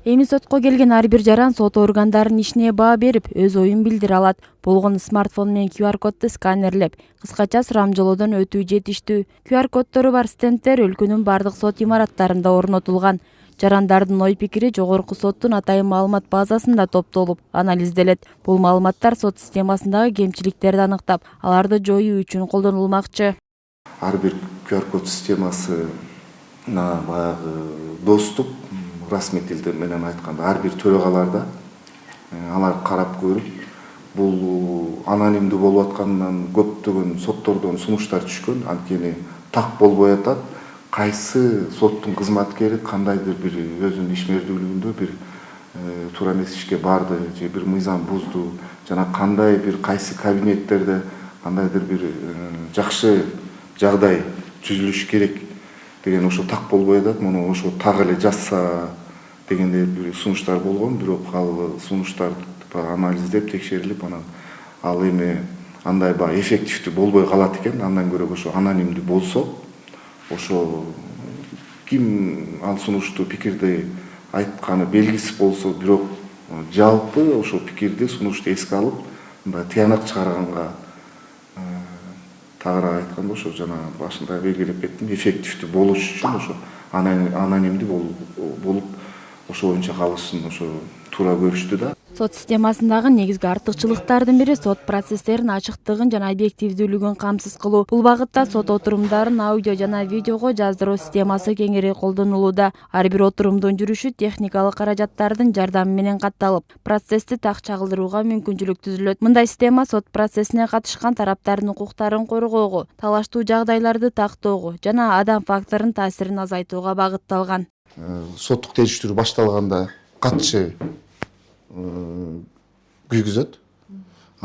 Эми сотко келген ар бир жаран сот органдарынын ишине баа берип, өз оюн билдире алат. Болгон смартфон менен QR кодду сканерлеп, кыскача сурамжылоодон өтүү жетиштүү. QR коддору бар стендтер өлкөнүн бардык сот имараттарында орнотулган. Жарандардын ой-пикири жогорку соттун атайын маалымат базасында топтолуп, анализделет. Бул маалыматтар сот системасындагы кемчиликтерди аныктап, аларды жоюу үчүн колдонулмакчы. Ар бир QR код системасына баягы доступ, расмий тилде менен айтканда ар бир төрагаларда алар карап көрүп, бул анонимдүү болуп атканынан көптөгөн соттордон сунуштар түшкөн, анткени так болбой атат. Кайсы соттун кызматкери кандайдыр бир өзүнүн ишмердүүлүгүндө бир туура эмес ишке барды же бир мыйзам бузду, жана кандай бир кайсы кабинеттерде кандайдыр бир жакшы жагдай түзүлүш керек деген ошо так болбой атат. Муну ошо так эле жазса дегендей бир сунуштар болгон, бирок ал сунуштар анализдеп текшерилип, анан ал эми андай баягы эффективдүү болбой калат экен. Андан көрө ошо анонимдүү болсо, ошо ким ал сунушту пикирди айтканы белгисиз болсо, бирок жалпы ошо пикирди сунушту эске алып, мындай тыянак чыгарганга тагыраак айтканда ошо жана башында белгилеп кеттим, эффективдүү болуш үчүн ошо анонимдүү болуп ошо боюнча калышын ошо туура көрүштү да. Сот системасындагы негизги артыкчылыктардын бири сот процесстеринин ачыктыгын жана объективдүүлүгүн камсыз кылуу. Бул багытта сот отурумдарын аудио жана видеого жаздыруу системасы кеңири колдонулууда. Ар бир отурумдун жүрүшү техникалык каражаттардын жардамы менен катталып, процессти так чагылдырууга мүмкүнчүлүк түзүлөт. Мындай система сот процессине катышкан тараптардын укуктарын коргоого, талаштуу жагдайларды тактоого жана адам факторунун таасирин азайтууга багытталган. Соттук териштирүү башталганда катчы күйгүзөт.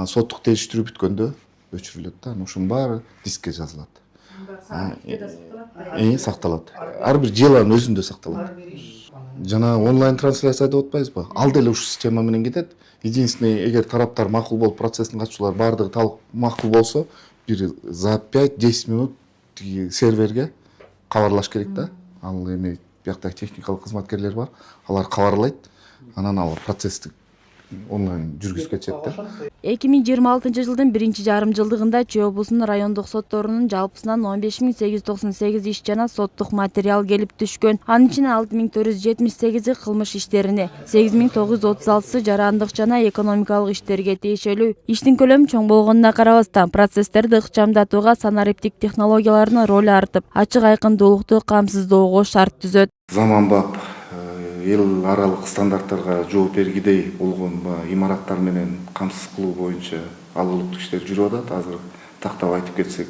Соттук териштирүү бүткөндө өчүрүлөт да. Ушунун баары дискке жазылат. Сакталат. Ар бир желанын өзүндө сакталат. Жана онлайн трансляция деп атпайбызбы? Ал деле ушул система менен кетет. Единственный, эгер тараптар макул болуп, процесстин катышуулары баардыгы макул болсо, бир за 5-10 минут серверге кабарлаш керек да. Ал эми биякта техникалык кызматкерлер бар. Алар кабарлайт. Анан ал процессти онлайн жүргүзүп кетет да. 2026 жылдын 1-жарым-жылдыгында Чүй облусунун райондук сотторунун жалпысынан 15898 иш жана соттук материал келип түшкөн. Анын ичинен 6478 кылмыш иштерине, 8936 жарандык жана экономикалык иштерге тиешелүү. Иштин көлөмү чоң болгонуна карабастан, процесстерди ыкчамдатууга санариптик технологиялардын ролу артып, ачык айкындуулукту камсыздоого шарт түзөт. Заманбап эл аралык стандарттарга жооп бергидей болгон имараттар менен камсыз кылуу боюнча алгылыктуу иштер жүрүп атат. Азыр тактап айтып кетсек,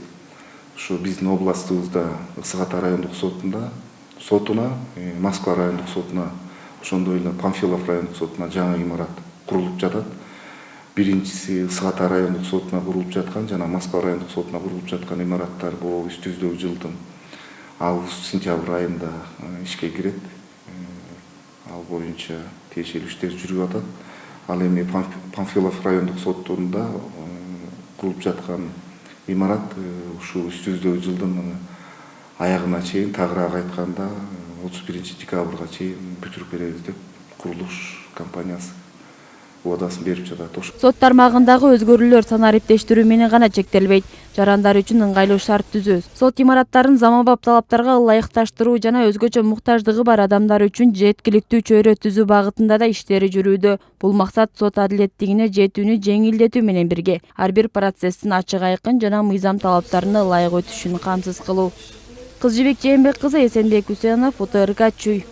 ушу биздин областыбызда Ысык Ата райондук сотуна, Москва райондук сотуна, ошондой эле Панфилов райондук сотуна жаңы имарат курулуп жатат. Биринчиси Ысык Ата райондук сотуна курулуп жаткан жана Москва райондук сотуна курулуп жаткан имараттар бул үстүбүздөгү жылдын август-сентябрь айында ишке кирет. Ал боюнча тиешелүү иштер жүрүп атат. Ал эми Панфилов райондук сотунда курулуп жаткан имарат ушул үстүбүздөгү жылдын аягына чейин, тагыраак айтканда 31-декабрга чейин бүтүрүп беребиз деп курулуш компаниясы убадасын берип жатат. Сот тармагындагы өзгөрүүлөр санариптештирүү менен гана чектелбейт. Жарандар үчүн ыңгайлуу шарт түзүү, сот имараттарын заманбап талаптарга ылайыкташтыруу жана өзгөчө муктаждыгы бар адамдар үчүн жеткиликтүү чөйрө түзүү багытында да иштери жүрүүдө. Бул максат сот адилеттигине жетүүнү жеңилдетүү менен бирге ар бир процесстин ачык айкын жана мыйзам талаптарына ылайык өтүшүн камсыз кылуу. Кыз Жибек Жээнбек кызы, Эсенбек Үсенов, Фото РК Чүй.